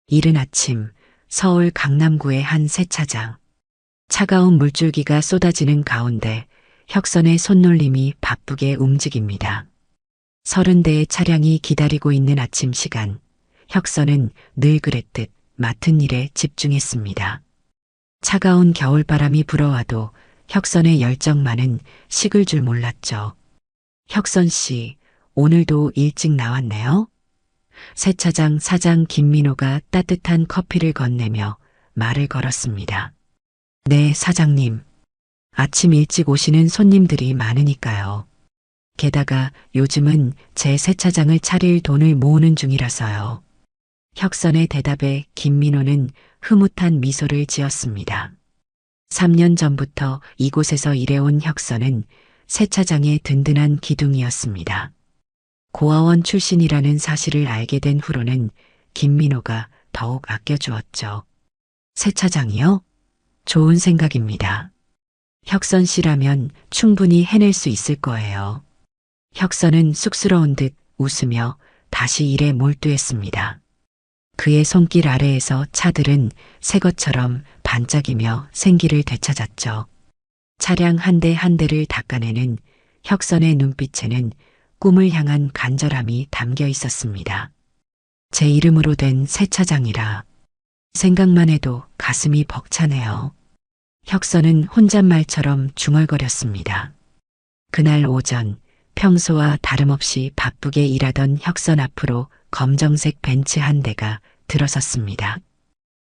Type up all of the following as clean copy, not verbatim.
이른 아침 서울 강남구의 한 세차장. 차가운 물줄기가 쏟아지는 가운데 혁선의 손놀림이 바쁘게 움직입니다. 30대의 차량이 기다리고 있는 아침 시간, 혁선은 늘 그랬듯 맡은 일에 집중했습니다. 차가운 겨울바람이 불어와도 혁선의 열정만은 식을 줄 몰랐죠. 혁선 씨, 오늘도 일찍 나왔네요. 세차장 사장 김민호가 따뜻한 커피를 건네며 말을 걸었습니다. 네, 사장님. 아침 일찍 오시는 손님들이 많으니까요. 게다가 요즘은 제 세차장을 차릴 돈을 모으는 중이라서요. 혁선의 대답에 김민호는 흐뭇한 미소를 지었습니다. 3년 전부터 이곳에서 일해온 혁선은 세차장의 든든한 기둥이었습니다. 고아원 출신이라는 사실을 알게 된 후로는 김민호가 더욱 아껴주었죠. 세차장이요? 좋은 생각입니다. 혁선 씨라면 충분히 해낼 수 있을 거예요. 혁선은 쑥스러운 듯 웃으며 다시 일에 몰두했습니다. 그의 손길 아래에서 차들은 새 것처럼 반짝이며 생기를 되찾았죠. 차량 한 대 한 대를 닦아내는 혁선의 눈빛에는 꿈을 향한 간절함이 담겨 있었습니다. 제 이름으로 된 세차장이라 생각만 해도 가슴이 벅차네요. 혁선은 혼잣말처럼 중얼거렸습니다. 그날 오전 평소와 다름없이 바쁘게 일하던 혁선 앞으로 검정색 벤츠 한 대가 들어섰습니다.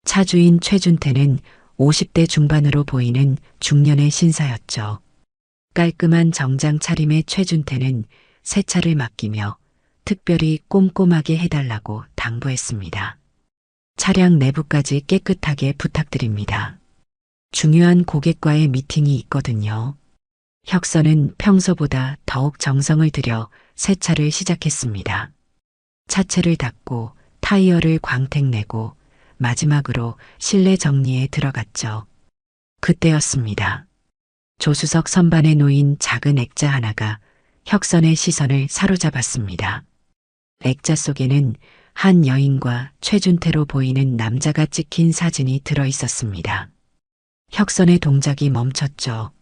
차주인 최준태는 50대 중반으로 보이는 중년의 신사였죠. 깔끔한 정장 차림의 최준태는 세차를 맡기며 특별히 꼼꼼하게 해달라고 당부했습니다. 차량 내부까지 깨끗하게 부탁드립니다. 중요한 고객과의 미팅이 있거든요. 혁선은 평소보다 더욱 정성을 들여 세차를 시작했습니다. 차체를 닦고 타이어를 광택내고 마지막으로 실내 정리에 들어갔죠. 그때였습니다. 조수석 선반에 놓인 작은 액자 하나가 혁선의 시선을 사로잡았습니다. 액자 속에는 한 여인과 최준태로 보이는 남자가 찍힌 사진이 들어 있었습니다. 혁선의 동작이 멈췄죠.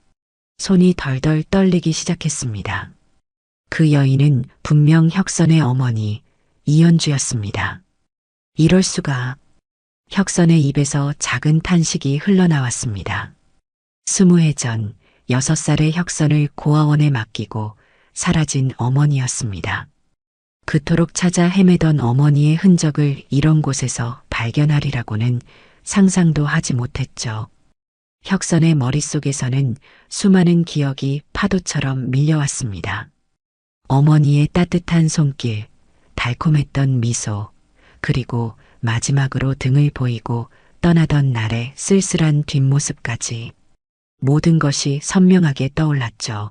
손이 덜덜 떨리기 시작했습니다. 그 여인은 분명 혁선의 어머니 이연주였습니다. 이럴 수가. 혁선의 입에서 작은 탄식이 흘러나왔습니다. 20해 전 6살의 혁선을 고아원에 맡기고 사라진 어머니였습니다. 그토록 찾아 헤매던 어머니의 흔적을 이런 곳에서 발견하리라고는 상상도 하지 못했죠. 혁선의 머릿속에서는 수많은 기억이 파도처럼 밀려왔습니다. 어머니의 따뜻한 손길, 달콤했던 미소, 그리고 마지막으로 등을 보이고 떠나던 날의 쓸쓸한 뒷모습까지 모든 것이 선명하게 떠올랐죠.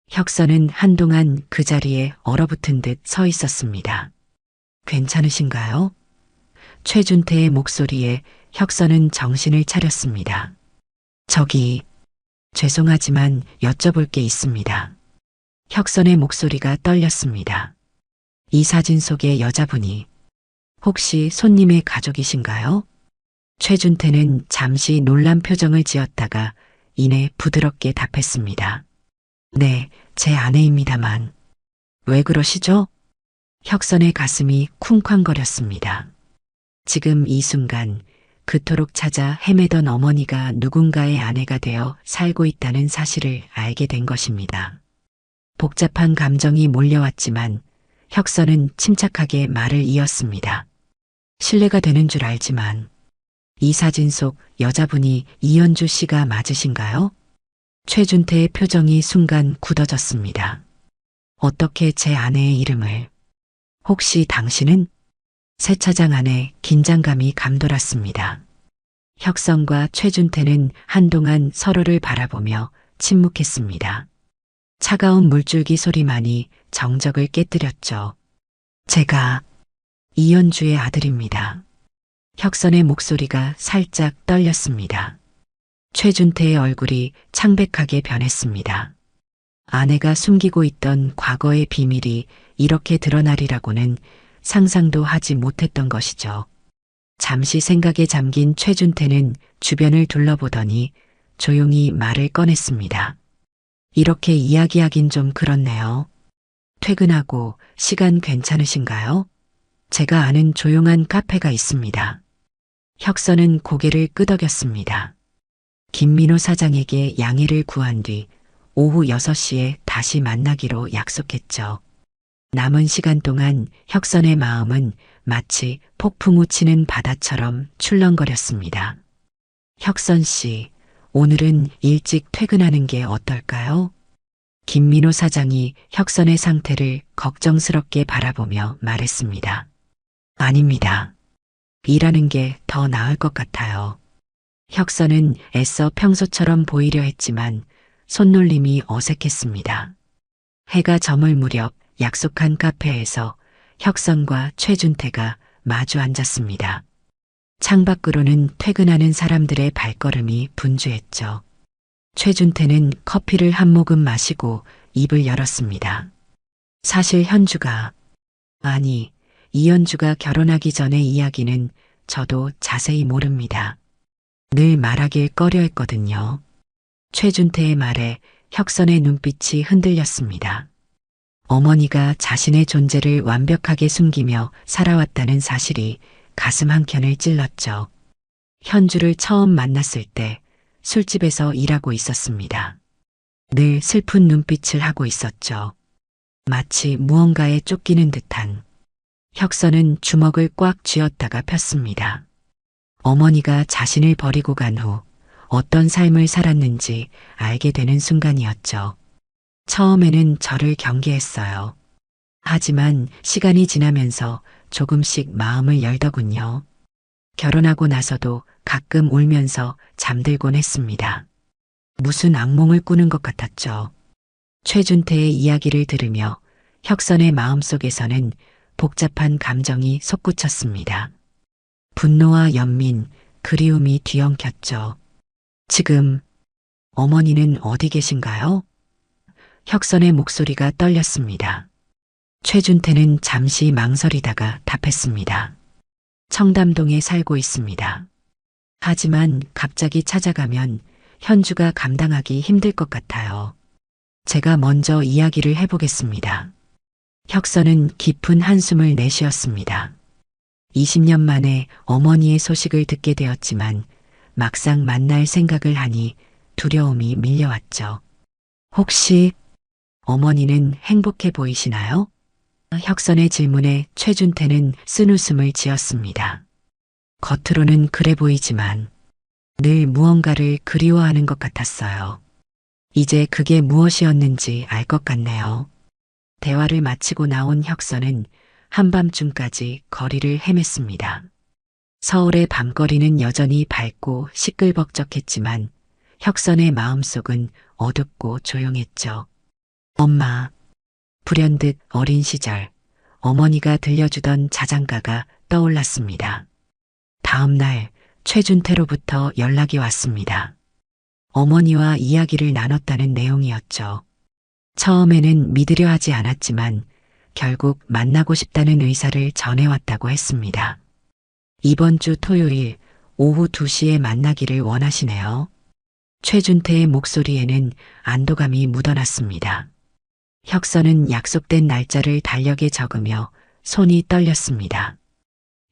혁선은 한동안 그 자리에 얼어붙은 듯 서 있었습니다. 괜찮으신가요? 최준태의 목소리에 혁선은 정신을 차렸습니다. 저기, 죄송하지만 여쭤볼 게 있습니다. 혁선의 목소리가 떨렸습니다. 이 사진 속의 여자분이 혹시 손님의 가족이신가요? 최준태는 잠시 놀란 표정을 지었다가 이내 부드럽게 답했습니다. 네, 제 아내입니다만. 왜 그러시죠? 혁선의 가슴이 쿵쾅거렸습니다. 지금 이 순간 그토록 찾아 헤매던 어머니가 누군가의 아내가 되어 살고 있다는 사실을 알게 된 것입니다. 복잡한 감정이 몰려왔지만 혁선은 침착하게 말을 이었습니다. 신뢰가 되는 줄 알지만 이 사진 속 여자분이 이연주 씨가 맞으신가요? 최준태의 표정이 순간 굳어졌습니다. 어떻게 제 아내의 이름을? 혹시 당신은? 세차장 안에 긴장감이 감돌았습니다. 혁선과 최준태는 한동안 서로를 바라보며 침묵했습니다. 차가운 물줄기 소리만이 정적을 깨뜨렸죠. 제가 이연주의 아들입니다. 혁선의 목소리가 살짝 떨렸습니다. 최준태의 얼굴이 창백하게 변했습니다. 아내가 숨기고 있던 과거의 비밀이 이렇게 드러나리라고는 상상도 하지 못했던 것이죠. 잠시 생각에 잠긴 최준태는 주변을 둘러보더니 조용히 말을 꺼냈습니다. 이렇게 이야기하긴 좀 그렇네요. 퇴근하고 시간 괜찮으신가요? 제가 아는 조용한 카페가 있습니다. 혁선은 고개를 끄덕였습니다. 김민호 사장에게 양해를 구한 뒤 오후 6시에 다시 만나기로 약속했죠. 남은 시간 동안 혁선의 마음은 마치 폭풍우 치는 바다처럼 출렁거렸습니다. 혁선 씨, 오늘은 일찍 퇴근하는 게 어떨까요? 김민호 사장이 혁선의 상태를 걱정스럽게 바라보며 말했습니다. 아닙니다. 일하는 게 더 나을 것 같아요. 혁선은 애써 평소처럼 보이려 했지만 손놀림이 어색했습니다. 해가 저물 무렵 약속한 카페에서 혁선과 최준태가 마주 앉았습니다. 창밖으로는 퇴근하는 사람들의 발걸음이 분주했죠. 최준태는 커피를 한 모금 마시고 입을 열었습니다. 사실 현주가, 아니, 이현주가 결혼하기 전의 이야기는 저도 자세히 모릅니다. 늘 말하길 꺼려했거든요. 최준태의 말에 혁선의 눈빛이 흔들렸습니다. 어머니가 자신의 존재를 완벽하게 숨기며 살아왔다는 사실이 가슴 한켠을 찔렀죠. 현주를 처음 만났을 때 술집에서 일하고 있었습니다. 늘 슬픈 눈빛을 하고 있었죠. 마치 무언가에 쫓기는 듯한. 혁선은 주먹을 꽉 쥐었다가 폈습니다. 어머니가 자신을 버리고 간 후 어떤 삶을 살았는지 알게 되는 순간이었죠. 처음에는 저를 경계했어요. 하지만 시간이 지나면서 조금씩 마음을 열더군요. 결혼하고 나서도 가끔 울면서 잠들곤 했습니다. 무슨 악몽을 꾸는 것 같았죠. 최준태의 이야기를 들으며 혁선의 마음속에서는 복잡한 감정이 솟구쳤습니다. 분노와 연민, 그리움이 뒤엉켰죠. 지금 어머니는 어디 계신가요? 혁선의 목소리가 떨렸습니다. 최준태는 잠시 망설이다가 답했습니다. 청담동에 살고 있습니다. 하지만 갑자기 찾아가면 현주가 감당하기 힘들 것 같아요. 제가 먼저 이야기를 해보겠습니다. 혁선은 깊은 한숨을 내쉬었습니다. 20년 만에 어머니의 소식을 듣게 되었지만 막상 만날 생각을 하니 두려움이 밀려왔죠. 혹시 어머니는 행복해 보이시나요? 혁선의 질문에 최준태는 쓴웃음을 지었습니다. 겉으로는 그래 보이지만 늘 무언가를 그리워하는 것 같았어요. 이제 그게 무엇이었는지 알 것 같네요. 대화를 마치고 나온 혁선은 한밤중까지 거리를 헤맸습니다. 서울의 밤거리는 여전히 밝고 시끌벅적했지만 혁선의 마음속은 어둡고 조용했죠. 엄마. 불현듯 어린 시절 어머니가 들려주던 자장가가 떠올랐습니다. 다음 날 최준태로부터 연락이 왔습니다. 어머니와 이야기를 나눴다는 내용이었죠. 처음에는 믿으려 하지 않았지만 결국 만나고 싶다는 의사를 전해왔다고 했습니다. 이번 주 토요일 오후 2시에 만나기를 원하시네요. 최준태의 목소리에는 안도감이 묻어났습니다. 혁선은 약속된 날짜를 달력에 적으며 손이 떨렸습니다.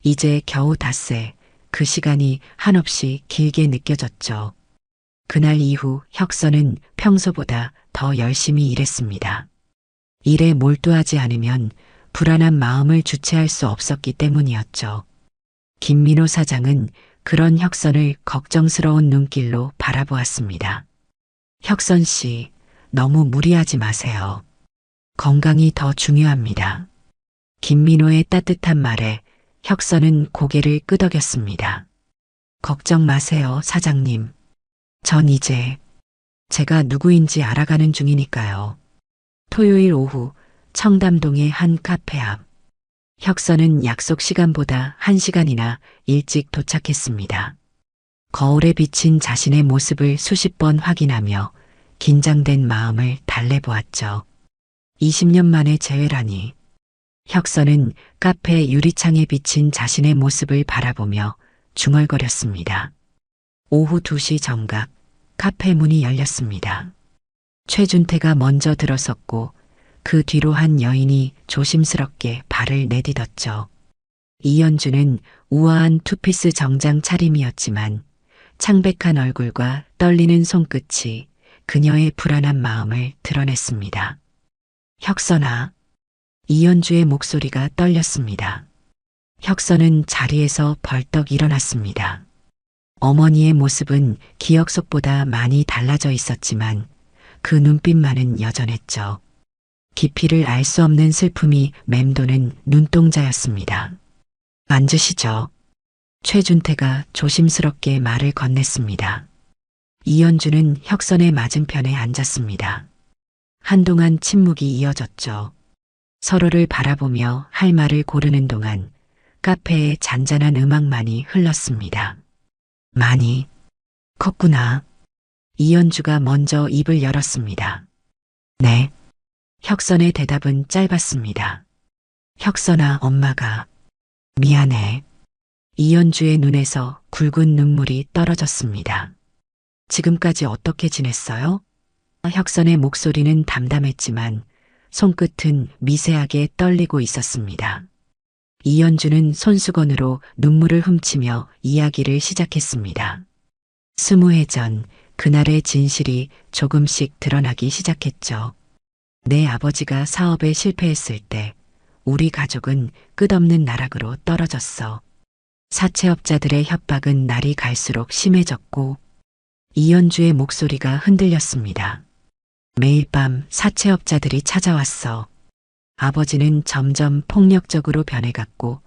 이제 겨우 닷새 그 시간이 한없이 길게 느껴졌죠. 그날 이후 혁선은 평소보다 더 열심히 일했습니다. 일에 몰두하지 않으면 불안한 마음을 주체할 수 없었기 때문이었죠. 김민호 사장은 그런 혁선을 걱정스러운 눈길로 바라보았습니다. 혁선 씨, 너무 무리하지 마세요. 건강이 더 중요합니다. 김민호의 따뜻한 말에 혁선은 고개를 끄덕였습니다. 걱정 마세요, 사장님. 전 이제 제가 누구인지 알아가는 중이니까요. 토요일 오후 청담동의 한 카페 앞. 혁선은 약속 시간보다 1시간이나 일찍 도착했습니다. 거울에 비친 자신의 모습을 수십 번 확인하며 긴장된 마음을 달래보았죠. 20년 만에 재회라니. 혁선은 카페 유리창에 비친 자신의 모습을 바라보며 중얼거렸습니다. 오후 2시 정각 카페 문이 열렸습니다. 최준태가 먼저 들어섰고 그 뒤로 한 여인이 조심스럽게 발을 내딛었죠. 이연주는 우아한 투피스 정장 차림이었지만 창백한 얼굴과 떨리는 손끝이 그녀의 불안한 마음을 드러냈습니다. 혁선아. 이연주의 목소리가 떨렸습니다. 혁선은 자리에서 벌떡 일어났습니다. 어머니의 모습은 기억 속보다 많이 달라져 있었지만 그 눈빛만은 여전했죠. 깊이를 알 수 없는 슬픔이 맴도는 눈동자였습니다. 앉으시죠. 최준태가 조심스럽게 말을 건넸습니다. 이연주는 혁선의 맞은편에 앉았습니다. 한동안 침묵이 이어졌죠. 서로를 바라보며 할 말을 고르는 동안 카페에 잔잔한 음악만이 흘렀습니다. 많이 컸구나. 이연주가 먼저 입을 열었습니다. 네. 혁선의 대답은 짧았습니다. 혁선아, 엄마가 미안해. 이연주의 눈에서 굵은 눈물이 떨어졌습니다. 지금까지 어떻게 지냈어요? 혁선의 목소리는 담담했지만 손끝은 미세하게 떨리고 있었습니다. 이연주는 손수건으로 눈물을 훔치며 이야기를 시작했습니다. 20해 전 그날의 진실이 조금씩 드러나기 시작했죠. 내 아버지가 사업에 실패했을 때 우리 가족은 끝없는 나락으로 떨어졌어. 사채업자들의 협박은 날이 갈수록 심해졌고 이연주의 목소리가 흔들렸습니다. 매일 밤 사채업자들이 찾아왔어. 아버지는 점점 폭력적으로 변해갔고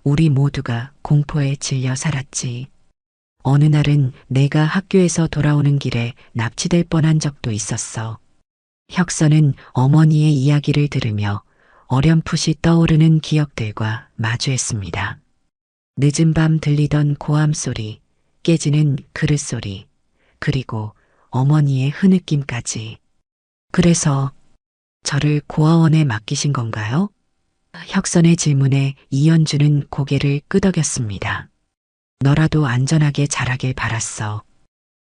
우리 모두가 공포에 질려 살았지. 어느 날은 내가 학교에서 돌아오는 길에 납치될 뻔한 적도 있었어. 혁선은 어머니의 이야기를 들으며 어렴풋이 떠오르는 기억들과 마주했습니다. 늦은 밤 들리던 고함 소리, 깨지는 그릇 소리, 그리고 어머니의 흐느낌까지. 그래서 저를 고아원에 맡기신 건가요? 혁선의 질문에 이연주는 고개를 끄덕였습니다. 너라도 안전하게 자라길 바랐어.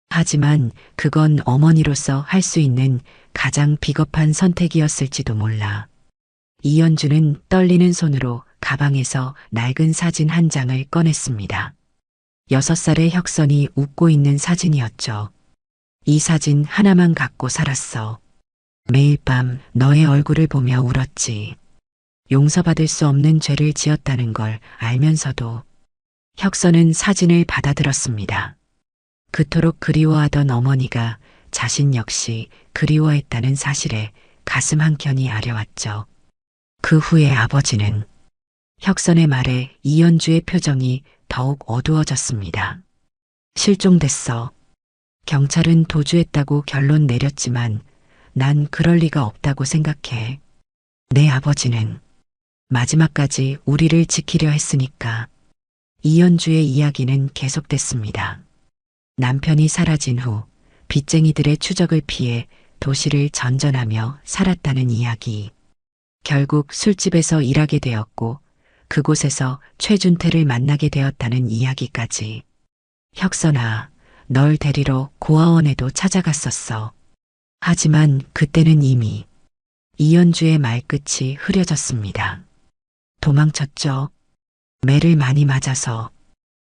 하지만 그건 어머니로서 할 수 있는 가장 비겁한 선택이었을지도 몰라. 이연주는 떨리는 손으로 가방에서 낡은 사진 한 장을 꺼냈습니다. 6살의 혁선이 웃고 있는 사진이었죠. 이 사진 하나만 갖고 살았어. 매일 밤 너의 얼굴을 보며 울었지. 용서받을 수 없는 죄를 지었다는 걸 알면서도. 혁선은 사진을 받아들었습니다. 그토록 그리워하던 어머니가 자신 역시 그리워했다는 사실에 가슴 한켠이 아려왔죠. 그 후에 아버지는. 혁선의 말에 이연주의 표정이 더욱 어두워졌습니다. 실종됐어. 경찰은 도주했다고 결론 내렸지만 난 그럴 리가 없다고 생각해. 내 아버지는 마지막까지 우리를 지키려 했으니까. 이연주의 이야기는 계속됐습니다. 남편이 사라진 후 빚쟁이들의 추적을 피해 도시를 전전하며 살았다는 이야기. 결국 술집에서 일하게 되었고 그곳에서 최준태를 만나게 되었다는 이야기까지. 혁선아, 널 데리러 고아원에도 찾아갔었어. 하지만 그때는 이미. 이연주의 말끝이 흐려졌습니다. 도망쳤죠. 매를 많이 맞아서.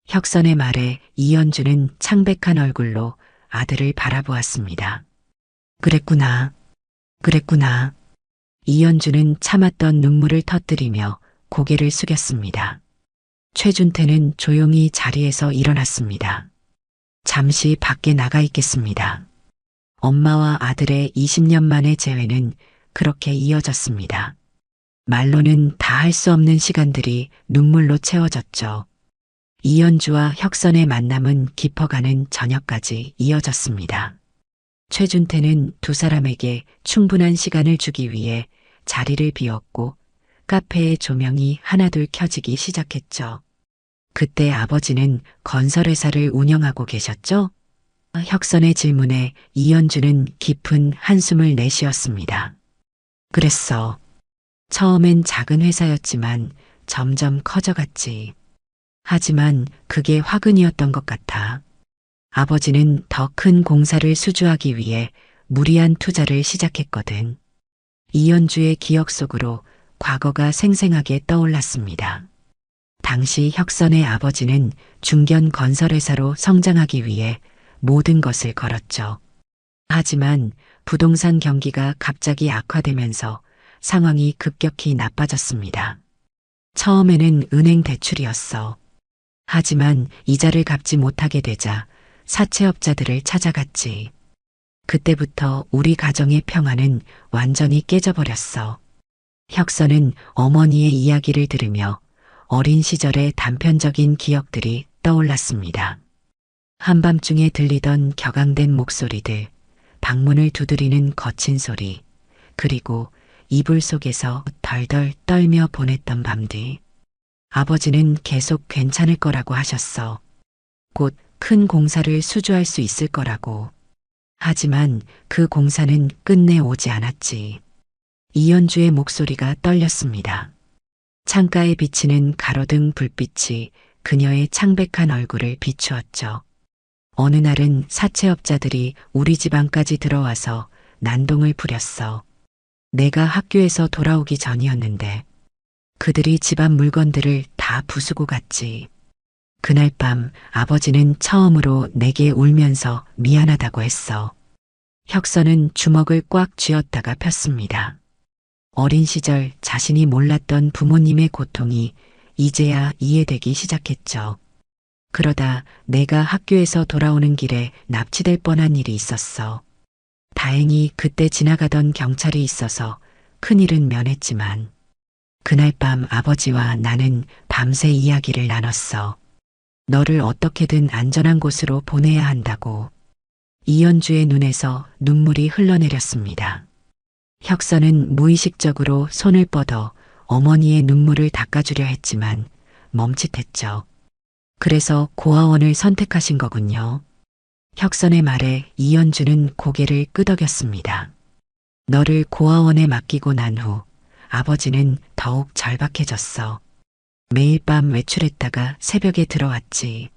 혁선의 말에 이연주는 창백한 얼굴로 아들을 바라보았습니다. 그랬구나. 그랬구나. 이연주는 참았던 눈물을 터뜨리며 고개를 숙였습니다. 최준태는 조용히 자리에서 일어났습니다. 잠시 밖에 나가 있겠습니다. 엄마와 아들의 20년 만의 재회는 그렇게 이어졌습니다. 말로는 다 할 수 없는 시간들이 눈물로 채워졌죠. 이연주와 혁선의 만남은 깊어가는 저녁까지 이어졌습니다. 최준태는 두 사람에게 충분한 시간을 주기 위해 자리를 비웠고 카페의 조명이 하나둘 켜지기 시작했죠. 그때 아버지는 건설회사를 운영하고 계셨죠? 혁선의 질문에 이연주는 깊은 한숨을 내쉬었습니다. 그랬어. 처음엔 작은 회사였지만 점점 커져갔지. 하지만 그게 화근이었던 것 같아. 아버지는 더 큰 공사를 수주하기 위해 무리한 투자를 시작했거든. 이연주의 기억 속으로 과거가 생생하게 떠올랐습니다. 당시 혁선의 아버지는 중견 건설회사로 성장하기 위해 모든 것을 걸었죠. 하지만 부동산 경기가 갑자기 악화되면서 상황이 급격히 나빠졌습니다. 처음에는 은행 대출이었어. 하지만 이자를 갚지 못하게 되자 사채업자들을 찾아갔지. 그때부터 우리 가정의 평화는 완전히 깨져버렸어. 혁선은 어머니의 이야기를 들으며 어린 시절의 단편적인 기억들이 떠올랐습니다. 한밤중에 들리던 격앙된 목소리들, 방문을 두드리는 거친 소리, 그리고 이불 속에서 덜덜 떨며 보냈던 밤들. 아버지는 계속 괜찮을 거라고 하셨어. 곧 큰 공사를 수주할 수 있을 거라고. 하지만 그 공사는 끝내 오지 않았지. 이연주의 목소리가 떨렸습니다. 창가에 비치는 가로등 불빛이 그녀의 창백한 얼굴을 비추었죠. 어느 날은 사채업자들이 우리 집 안까지 들어와서 난동을 부렸어. 내가 학교에서 돌아오기 전이었는데 그들이 집안 물건들을 다 부수고 갔지. 그날 밤 아버지는 처음으로 내게 울면서 미안하다고 했어. 혁선은 주먹을 꽉 쥐었다가 폈습니다. 어린 시절 자신이 몰랐던 부모님의 고통이 이제야 이해되기 시작했죠. 그러다 내가 학교에서 돌아오는 길에 납치될 뻔한 일이 있었어. 다행히 그때 지나가던 경찰이 있어서 큰일은 면했지만 그날 밤 아버지와 나는 밤새 이야기를 나눴어. 너를 어떻게든 안전한 곳으로 보내야 한다고. 이연주의 눈에서 눈물이 흘러내렸습니다. 혁선은 무의식적으로 손을 뻗어 어머니의 눈물을 닦아주려 했지만 멈칫했죠. 그래서 고아원을 선택하신 거군요. 혁선의 말에 이연주는 고개를 끄덕였습니다. 너를 고아원에 맡기고 난 후 아버지는 더욱 절박해졌어. 매일 밤 외출했다가 새벽에 들어왔지.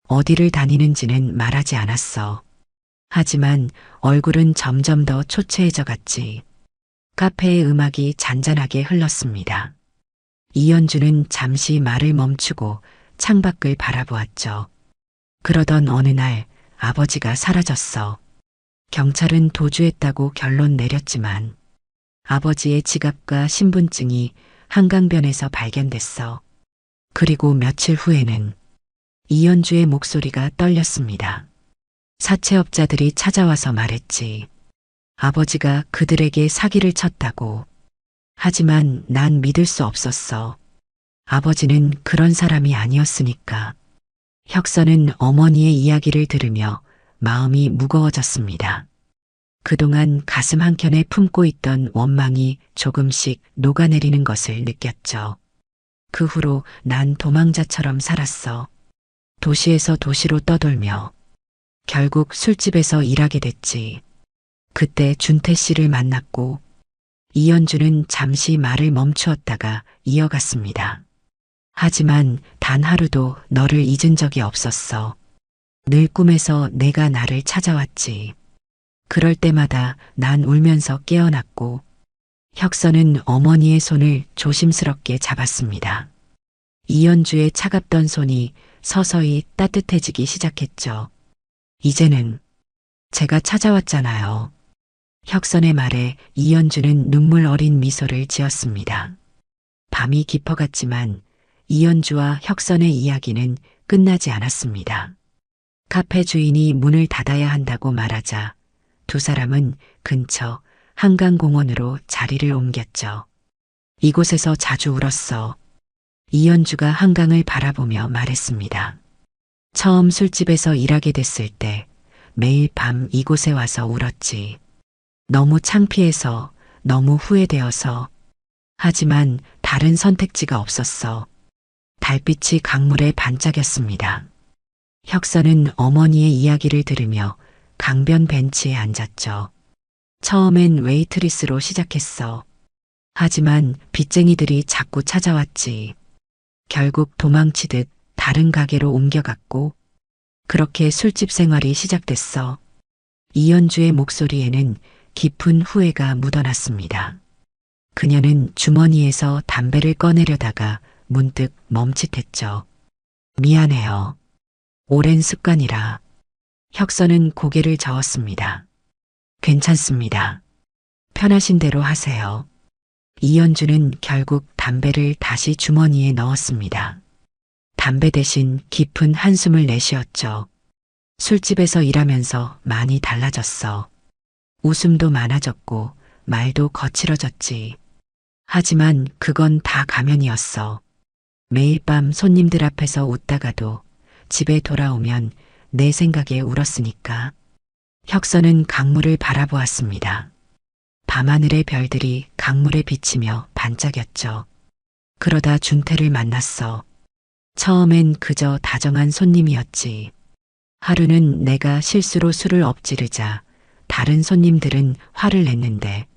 어디를 다니는지는 말하지 않았어. 하지만 얼굴은 점점 더 초췌해져 갔지. 카페의 음악이 잔잔하게 흘렀습니다. 이연주는 잠시 말을 멈추고 창밖을 바라보았죠. 그러던 어느 날 아버지가 사라졌어. 경찰은 도주했다고 결론 내렸지만 아버지의 지갑과 신분증이 한강변에서 발견됐어. 그리고 며칠 후에는 이연주의 목소리가 떨렸습니다. 사채업자들이 찾아와서 말했지. 아버지가 그들에게 사기를 쳤다고. 하지만 난 믿을 수 없었어. 아버지는 그런 사람이 아니었으니까. 혁선은 어머니의 이야기를 들으며 마음이 무거워졌습니다. 그동안 가슴 한켠에 품고 있던 원망이 조금씩 녹아내리는 것을 느꼈죠. 그 후로 난 도망자처럼 살았어. 도시에서 도시로 떠돌며 결국 술집에서 일하게 됐지. 그때 준태 씨를 만났고 이연주는 잠시 말을 멈추었다가 이어갔습니다. 하지만 단 하루도 너를 잊은 적이 없었어. 늘 꿈에서 내가 나를 찾아왔지. 그럴 때마다 난 울면서 깨어났고 혁선은 어머니의 손을 조심스럽게 잡았습니다. 이연주의 차갑던 손이 서서히 따뜻해지기 시작했죠. 이제는 제가 찾아왔잖아요. 혁선의 말에 이연주는 눈물 어린 미소를 지었습니다. 밤이 깊어갔지만 이연주와 혁선의 이야기는 끝나지 않았습니다. 카페 주인이 문을 닫아야 한다고 말하자 두 사람은 근처 한강공원으로 자리를 옮겼죠. 이곳에서 자주 울었어. 이연주가 한강을 바라보며 말했습니다. 처음 술집에서 일하게 됐을 때 매일 밤 이곳에 와서 울었지. 너무 창피해서, 너무 후회되어서. 하지만 다른 선택지가 없었어. 달빛이 강물에 반짝였습니다. 혁선은 어머니의 이야기를 들으며 강변 벤치에 앉았죠. 처음엔 웨이트리스로 시작했어. 하지만 빚쟁이들이 자꾸 찾아왔지. 결국 도망치듯 다른 가게로 옮겨갔고 그렇게 술집 생활이 시작됐어. 이연주의 목소리에는 깊은 후회가 묻어났습니다. 그녀는 주머니에서 담배를 꺼내려다가 문득 멈칫했죠. 미안해요. 오랜 습관이라. 혁선은 고개를 저었습니다. 괜찮습니다. 편하신 대로 하세요. 이연주는 결국 담배를 다시 주머니에 넣었습니다. 담배 대신 깊은 한숨을 내쉬었죠. 술집에서 일하면서 많이 달라졌어. 웃음도 많아졌고 말도 거칠어졌지. 하지만 그건 다 가면이었어. 매일 밤 손님들 앞에서 웃다가도 집에 돌아오면 내 생각에 울었으니까. 혁선은 강물을 바라보았습니다. 밤하늘의 별들이 강물에 비치며 반짝였죠. 그러다 준태를 만났어. 처음엔 그저 다정한 손님이었지. 하루는 내가 실수로 술을 엎지르자 다른 손님들은 화를 냈는데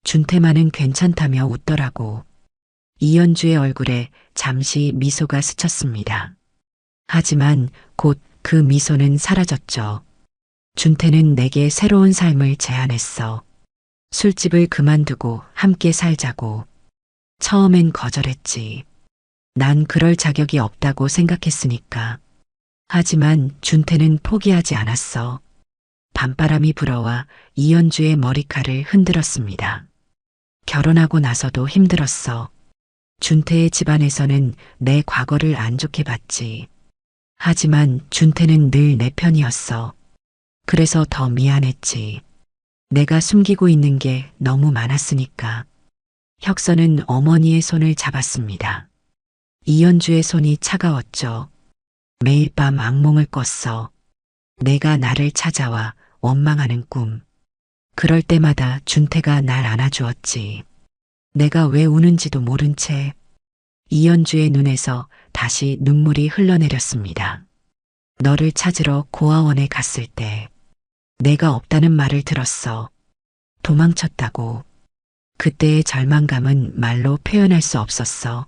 준태만은 괜찮다며 웃더라고. 이연주의 얼굴에 잠시 미소가 스쳤습니다. 하지만 곧 그 미소는 사라졌죠. 준태는 내게 새로운 삶을 제안했어. 술집을 그만두고 함께 살자고. 처음엔 거절했지. 난 그럴 자격이 없다고 생각했으니까. 하지만 준태는 포기하지 않았어. 밤바람이 불어와 이연주의 머리칼을 흔들었습니다. 결혼하고 나서도 힘들었어. 준태의 집안에서는 내 과거를 안 좋게 봤지. 하지만 준태는 늘 내 편이었어. 그래서 더 미안했지. 내가 숨기고 있는 게 너무 많았으니까. 혁선은 어머니의 손을 잡았습니다. 이연주의 손이 차가웠죠. 매일 밤 악몽을 꿨어. 내가 나를 찾아와 원망하는 꿈. 그럴 때마다 준태가 날 안아주었지. 내가 왜 우는지도 모른 채. 이연주의 눈에서 다시 눈물이 흘러내렸습니다. 너를 찾으러 고아원에 갔을 때 내가 없다는 말을 들었어. 도망쳤다고. 그때의 절망감은 말로 표현할 수 없었어.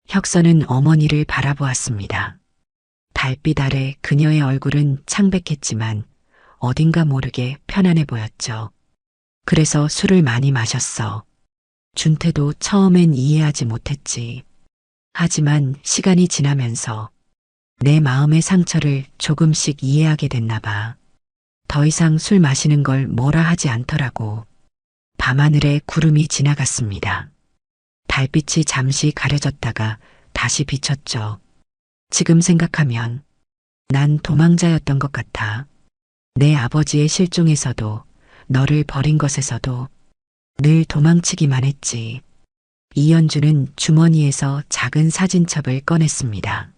혁선은 어머니를 바라보았습니다. 달빛 아래 그녀의 얼굴은 창백했지만 어딘가 모르게 편안해 보였죠. 그래서 술을 많이 마셨어. 준태도 처음엔 이해하지 못했지. 하지만 시간이 지나면서 내 마음의 상처를 조금씩 이해하게 됐나 봐. 더 이상 술 마시는 걸 뭐라 하지 않더라고. 밤하늘에 구름이 지나갔습니다. 달빛이 잠시 가려졌다가 다시 비쳤죠. 지금 생각하면 난 도망자였던 것 같아. 내 아버지의 실종에서도 너를 버린 것에서도 늘 도망치기만 했지. 이연주는 주머니에서 작은 사진첩을 꺼냈습니다.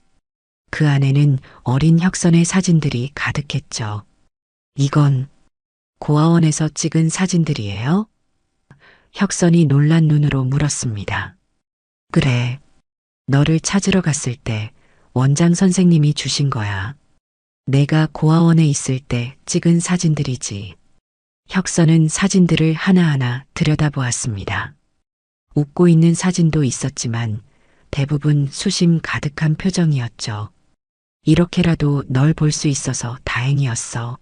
그 안에는 어린 혁선의 사진들이 가득했죠. 이건 고아원에서 찍은 사진들이에요? 혁선이 놀란 눈으로 물었습니다. 그래. 너를 찾으러 갔을 때 원장 선생님이 주신 거야. 내가 고아원에 있을 때 찍은 사진들이지. 혁선은 사진들을 하나하나 들여다보았습니다. 웃고 있는 사진도 있었지만 대부분 수심 가득한 표정이었죠. 이렇게라도 널 볼 수 있어서 다행이었어.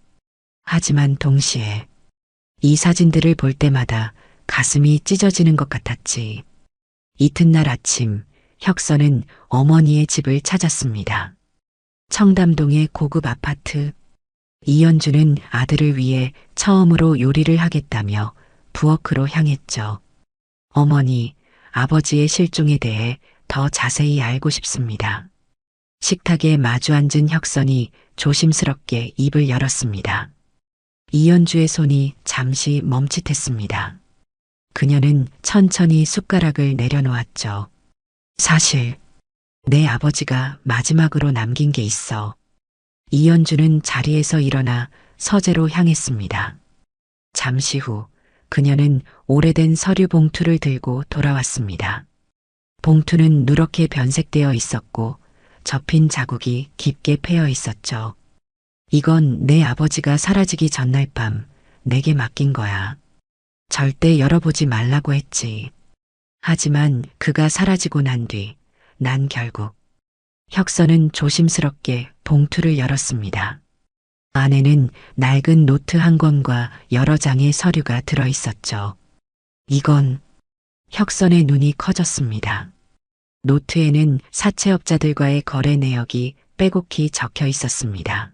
하지만 동시에 이 사진들을 볼 때마다 가슴이 찢어지는 것 같았지. 이튿날 아침 혁선은 어머니의 집을 찾았습니다. 청담동의 고급 아파트. 이연주는 아들을 위해 처음으로 요리를 하겠다며 부엌으로 향했죠. 어머니, 아버지의 실종에 대해 더 자세히 알고 싶습니다. 식탁에 마주 앉은 혁선이 조심스럽게 입을 열었습니다. 이연주의 손이 잠시 멈칫했습니다. 그녀는 천천히 숟가락을 내려놓았죠. 사실 내 아버지가 마지막으로 남긴 게 있어. 이연주는 자리에서 일어나 서재로 향했습니다. 잠시 후 그녀는 오래된 서류 봉투를 들고 돌아왔습니다. 봉투는 누렇게 변색되어 있었고 접힌 자국이 깊게 패여 있었죠. 이건 내 아버지가 사라지기 전날 밤 내게 맡긴 거야. 절대 열어보지 말라고 했지. 하지만 그가 사라지고 난 뒤 난 결국 혁선은 조심스럽게 봉투를 열었습니다. 안에는 낡은 노트 한 권과 여러 장의 서류가 들어 있었죠. 이건 혁선의 눈이 커졌습니다. 노트에는 사채업자들과의 거래 내역이 빼곡히 적혀 있었습니다.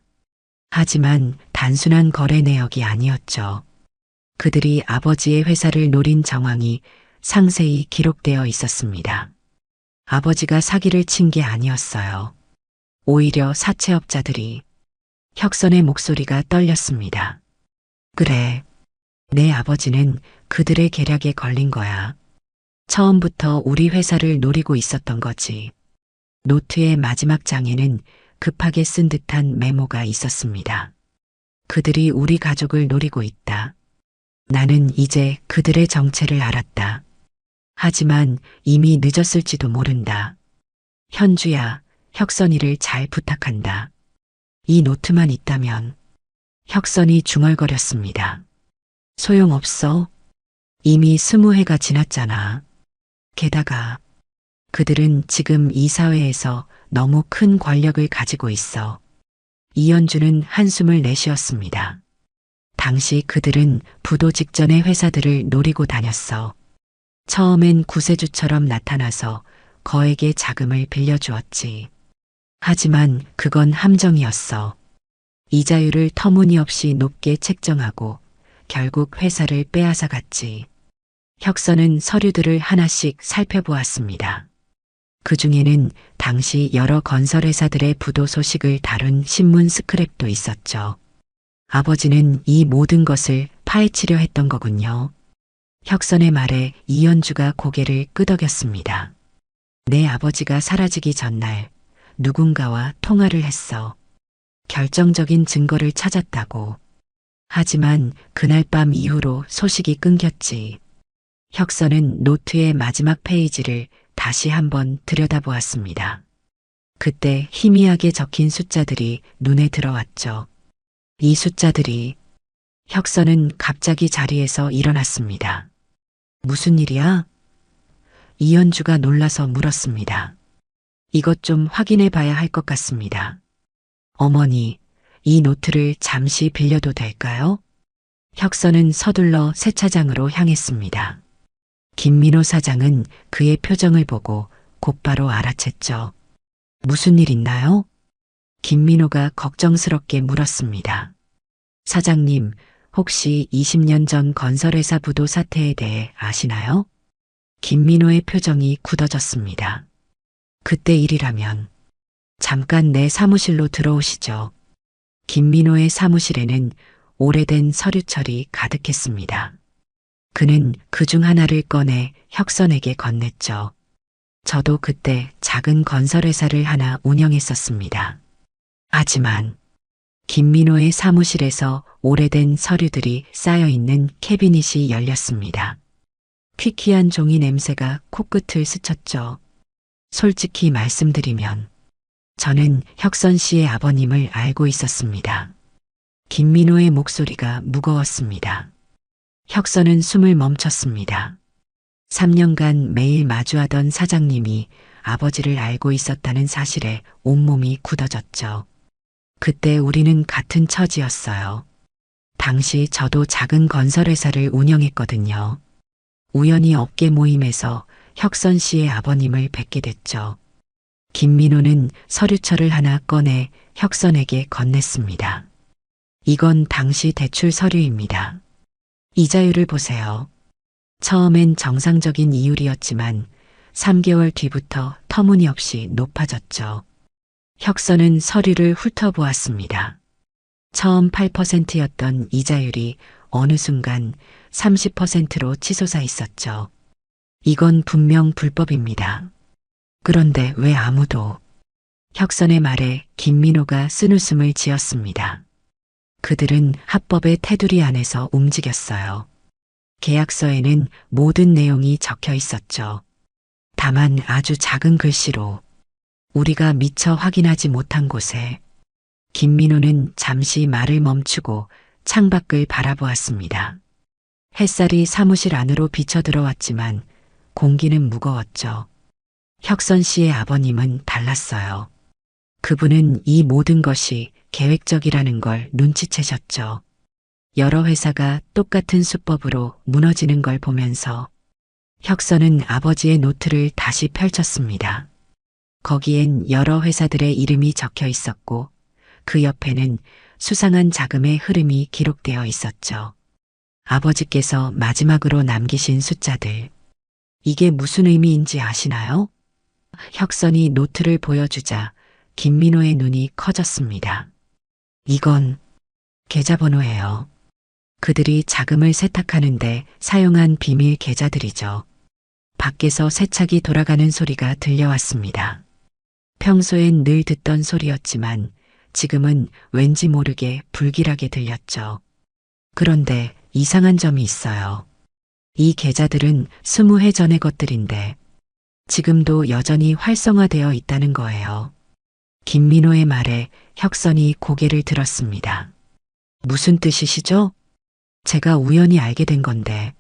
하지만 단순한 거래 내역이 아니었죠. 그들이 아버지의 회사를 노린 정황이 상세히 기록되어 있었습니다. 아버지가 사기를 친 게 아니었어요. 오히려 사채업자들이. 혁선의 목소리가 떨렸습니다. 그래, 내 아버지는 그들의 계략에 걸린 거야. 처음부터 우리 회사를 노리고 있었던 거지. 노트의 마지막 장에는 급하게 쓴 듯한 메모가 있었습니다. 그들이 우리 가족을 노리고 있다. 나는 이제 그들의 정체를 알았다. 하지만 이미 늦었을지도 모른다. 현주야, 혁선이를 잘 부탁한다. 이 노트만 있다면. 혁선이 중얼거렸습니다. 소용없어. 이미 20회가 지났잖아. 게다가 그들은 지금 이 사회에서 너무 큰 권력을 가지고 있어. 이현주는 한숨을 내쉬었습니다. 당시 그들은 부도 직전의 회사들을 노리고 다녔어. 처음엔 구세주처럼 나타나서 거액의 자금을 빌려주었지. 하지만 그건 함정이었어. 이자율을 터무니없이 높게 책정하고 결국 회사를 빼앗아 갔지. 혁선은 서류들을 하나씩 살펴보았습니다. 그 중에는 당시 여러 건설회사들의 부도 소식을 다룬 신문 스크랩도 있었죠. 아버지는 이 모든 것을 파헤치려 했던 거군요. 혁선의 말에 이현주가 고개를 끄덕였습니다. 내 아버지가 사라지기 전날 누군가와 통화를 했어. 결정적인 증거를 찾았다고. 하지만 그날 밤 이후로 소식이 끊겼지. 혁선은 노트의 마지막 페이지를 다시 한번 들여다보았습니다. 그때 희미하게 적힌 숫자들이 눈에 들어왔죠. 이 숫자들이. 혁선은 갑자기 자리에서 일어났습니다. 무슨 일이야? 이현주가 놀라서 물었습니다. 이것 좀 확인해 봐야 할 것 같습니다. 어머니, 이 노트를 잠시 빌려도 될까요? 혁선은 서둘러 세차장으로 향했습니다. 김민호 사장은 그의 표정을 보고 곧바로 알아챘죠. 무슨 일 있나요? 김민호가 걱정스럽게 물었습니다. 사장님, 혹시 20년 전 건설회사 부도 사태에 대해 아시나요? 김민호의 표정이 굳어졌습니다. 그때 일이라면 잠깐 내 사무실로 들어오시죠. 김민호의 사무실에는 오래된 서류철이 가득했습니다. 그는 그중 하나를 꺼내 혁선에게 건넸죠. 저도 그때 작은 건설회사를 하나 운영했었습니다. 하지만 김민호의 사무실에서 오래된 서류들이 쌓여있는 캐비닛이 열렸습니다. 퀴퀴한 종이 냄새가 코끝을 스쳤죠. 솔직히 말씀드리면 저는 혁선 씨의 아버님을 알고 있었습니다. 김민호의 목소리가 무거웠습니다. 혁선은 숨을 멈췄습니다. 3년간 매일 마주하던 사장님이 아버지를 알고 있었다는 사실에 온몸이 굳어졌죠. 그때 우리는 같은 처지였어요. 당시 저도 작은 건설회사를 운영했거든요. 우연히 업계 모임에서 혁선 씨의 아버님을 뵙게 됐죠. 김민호는 서류철을 하나 꺼내 혁선에게 건넸습니다. 이건 당시 대출 서류입니다. 이자율을 보세요. 처음엔 정상적인 이율이었지만 3개월 뒤부터 터무니없이 높아졌죠. 혁선은 서류를 훑어보았습니다. 처음 8%였던 이자율이 어느 순간 30%로 치솟아 있었죠. 이건 분명 불법입니다. 그런데 왜 아무도. 혁선의 말에 김민호가 쓴웃음을 지었습니다. 그들은 합법의 테두리 안에서 움직였어요. 계약서에는 모든 내용이 적혀 있었죠. 다만 아주 작은 글씨로 우리가 미처 확인하지 못한 곳에. 김민호는 잠시 말을 멈추고 창밖을 바라보았습니다. 햇살이 사무실 안으로 비쳐 들어왔지만 공기는 무거웠죠. 혁선 씨의 아버님은 달랐어요. 그분은 이 모든 것이 계획적이라는 걸 눈치채셨죠. 여러 회사가 똑같은 수법으로 무너지는 걸 보면서 혁선은 아버지의 노트를 다시 펼쳤습니다. 거기엔 여러 회사들의 이름이 적혀 있었고 그 옆에는 수상한 자금의 흐름이 기록되어 있었죠. 아버지께서 마지막으로 남기신 숫자들. 이게 무슨 의미인지 아시나요? 혁선이 노트를 보여주자 김민호의 눈이 커졌습니다. 이건 계좌번호예요. 그들이 자금을 세탁하는데 사용한 비밀 계좌들이죠. 밖에서 세차기 돌아가는 소리가 들려왔습니다. 평소엔 늘 듣던 소리였지만 지금은 왠지 모르게 불길하게 들렸죠. 그런데 이상한 점이 있어요. 이 계좌들은 20해 전의 것들인데 지금도 여전히 활성화되어 있다는 거예요. 김민호의 말에 혁선이 고개를 들었습니다. 무슨 뜻이시죠? 제가 우연히 알게 된 건데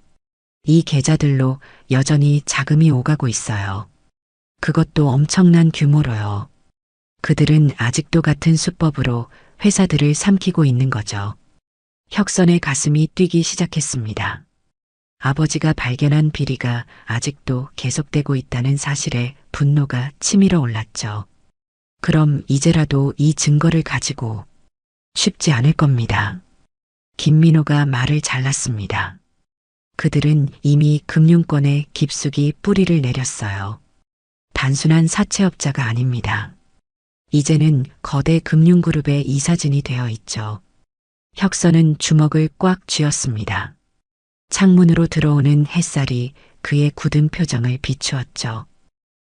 이 계좌들로 여전히 자금이 오가고 있어요. 그것도 엄청난 규모로요. 그들은 아직도 같은 수법으로 회사들을 삼키고 있는 거죠. 혁선의 가슴이 뛰기 시작했습니다. 아버지가 발견한 비리가 아직도 계속되고 있다는 사실에 분노가 치밀어 올랐죠. 그럼 이제라도 이 증거를 가지고 쉽지 않을 겁니다. 김민호가 말을 잘랐습니다. 그들은 이미 금융권에 깊숙이 뿌리를 내렸어요. 단순한 사채업자가 아닙니다. 이제는 거대 금융그룹의 이사진이 되어 있죠. 혁선은 주먹을 꽉 쥐었습니다. 창문으로 들어오는 햇살이 그의 굳은 표정을 비추었죠.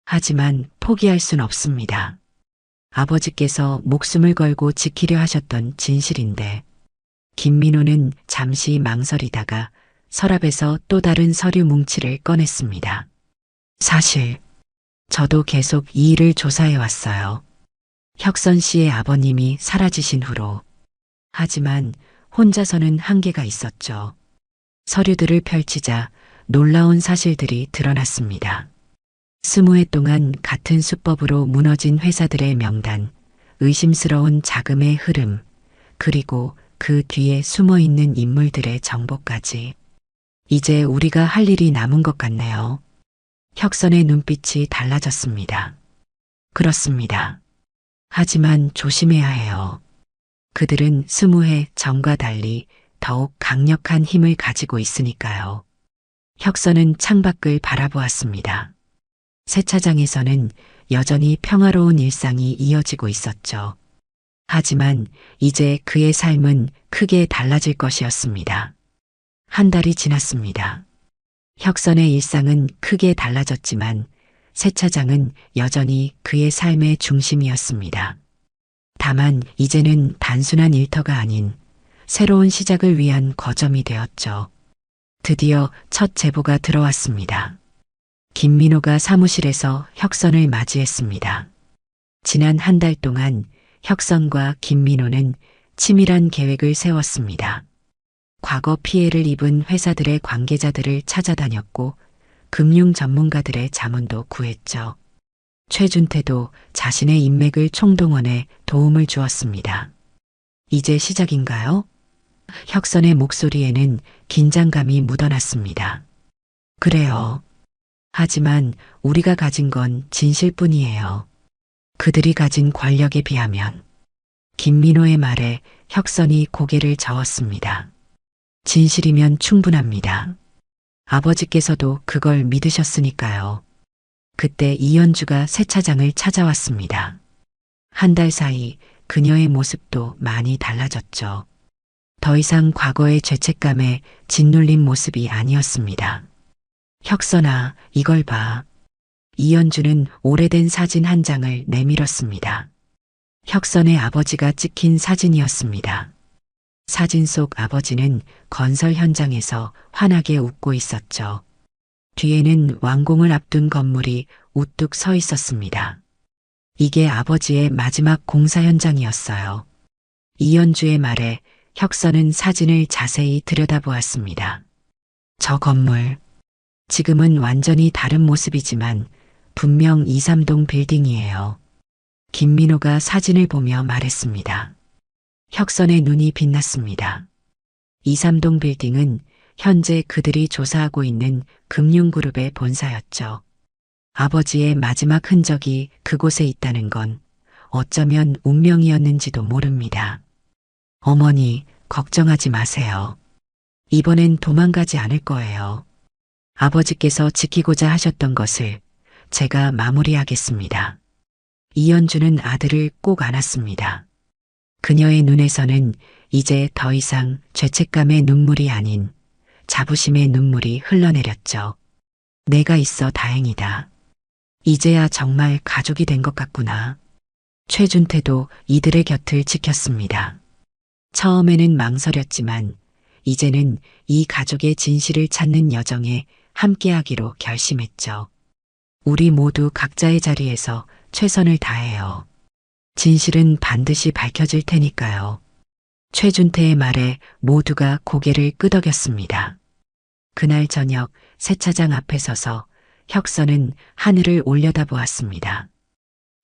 하지만 포기할 순 없습니다. 아버지께서 목숨을 걸고 지키려 하셨던 진실인데 김민호는 잠시 망설이다가 서랍에서 또 다른 서류 뭉치를 꺼냈습니다. 사실 저도 계속 이 일을 조사해 왔어요. 혁선 씨의 아버님이 사라지신 후로. 하지만 혼자서는 한계가 있었죠. 서류들을 펼치자 놀라운 사실들이 드러났습니다. 20해 동안 같은 수법으로 무너진 회사들의 명단, 의심스러운 자금의 흐름, 그리고 그 뒤에 숨어 있는 인물들의 정보까지. 이제 우리가 할 일이 남은 것 같네요. 혁선의 눈빛이 달라졌습니다. 그렇습니다. 하지만 조심해야 해요. 그들은 20해 전과 달리 더욱 강력한 힘을 가지고 있으니까요. 혁선은 창밖을 바라보았습니다. 세차장에서는 여전히 평화로운 일상이 이어지고 있었죠. 하지만 이제 그의 삶은 크게 달라질 것이었습니다. 한 달이 지났습니다. 혁선의 일상은 크게 달라졌지만 세차장은 여전히 그의 삶의 중심이었습니다. 다만 이제는 단순한 일터가 아닌 새로운 시작을 위한 거점이 되었죠. 드디어 첫 제보가 들어왔습니다. 김민호가 사무실에서 혁선을 맞이했습니다. 지난 한 달 동안 혁선과 김민호는 치밀한 계획을 세웠습니다. 과거 피해를 입은 회사들의 관계자들을 찾아다녔고 금융 전문가들의 자문도 구했죠. 최준태도 자신의 인맥을 총동원해 도움을 주었습니다. 이제 시작인가요? 혁선의 목소리에는 긴장감이 묻어났습니다. 그래요. 하지만 우리가 가진 건 진실뿐이에요. 그들이 가진 권력에 비하면. 김민호의 말에 혁선이 고개를 저었습니다. 진실이면 충분합니다. 아버지께서도 그걸 믿으셨으니까요. 그때 이현주가 세차장을 찾아왔습니다. 한 달 사이 그녀의 모습도 많이 달라졌죠. 더 이상 과거의 죄책감에 짓눌린 모습이 아니었습니다. 혁선아, 이걸 봐. 이현주는 오래된 사진 한 장을 내밀었습니다. 혁선의 아버지가 찍힌 사진이었습니다. 사진 속 아버지는 건설 현장에서 환하게 웃고 있었죠. 뒤에는 완공을 앞둔 건물이 우뚝 서 있었습니다. 이게 아버지의 마지막 공사 현장이었어요. 이현주의 말에 혁선은 사진을 자세히 들여다보았습니다. 저 건물, 지금은 완전히 다른 모습이지만 분명 2, 3동 빌딩이에요. 김민호가 사진을 보며 말했습니다. 혁선의 눈이 빛났습니다. 23동 빌딩은 현재 그들이 조사하고 있는 금융그룹의 본사였죠. 아버지의 마지막 흔적이 그곳에 있다는 건 어쩌면 운명이었는지도 모릅니다. 어머니, 걱정하지 마세요. 이번엔 도망가지 않을 거예요. 아버지께서 지키고자 하셨던 것을 제가 마무리하겠습니다. 이연주는 아들을 꼭 안았습니다. 그녀의 눈에서는 이제 더 이상 죄책감의 눈물이 아닌 자부심의 눈물이 흘러내렸죠. 내가 있어 다행이다. 이제야 정말 가족이 된 것 같구나. 최준태도 이들의 곁을 지켰습니다. 처음에는 망설였지만 이제는 이 가족의 진실을 찾는 여정에 함께하기로 결심했죠. 우리 모두 각자의 자리에서 최선을 다해요. 진실은 반드시 밝혀질 테니까요. 최준태의 말에 모두가 고개를 끄덕였습니다. 그날 저녁 세차장 앞에 서서 혁선은 하늘을 올려다보았습니다.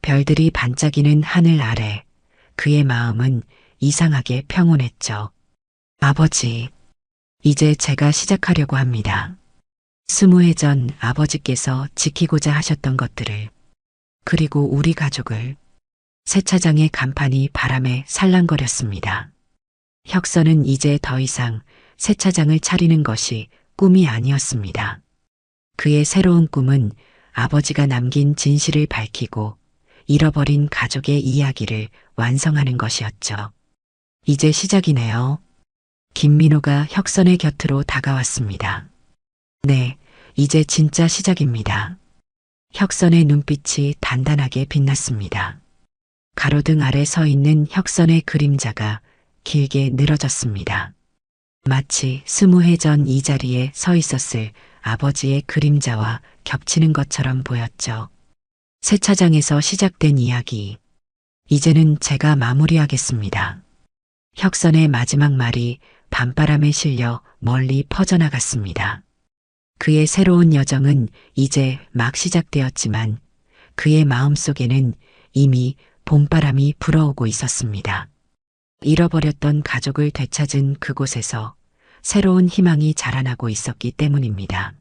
별들이 반짝이는 하늘 아래 그의 마음은 이상하게 평온했죠. 아버지, 이제 제가 시작하려고 합니다. 20해 전 아버지께서 지키고자 하셨던 것들을, 그리고 우리 가족을. 세차장의 간판이 바람에 살랑거렸습니다. 혁선은 이제 더 이상 세차장을 차리는 것이 꿈이 아니었습니다. 그의 새로운 꿈은 아버지가 남긴 진실을 밝히고 잃어버린 가족의 이야기를 완성하는 것이었죠. 이제 시작이네요. 김민호가 혁선의 곁으로 다가왔습니다. 네, 이제 진짜 시작입니다. 혁선의 눈빛이 단단하게 빛났습니다. 가로등 아래 서 있는 혁선의 그림자가 길게 늘어졌습니다. 마치 20해 전 이 자리에 서 있었을 아버지의 그림자와 겹치는 것처럼 보였죠. 세차장에서 시작된 이야기. 이제는 제가 마무리하겠습니다. 혁선의 마지막 말이 밤바람에 실려 멀리 퍼져나갔습니다. 그의 새로운 여정은 이제 막 시작되었지만 그의 마음속에는 이미 봄바람이 불어오고 있었습니다. 잃어버렸던 가족을 되찾은 그곳에서 새로운 희망이 자라나고 있었기 때문입니다.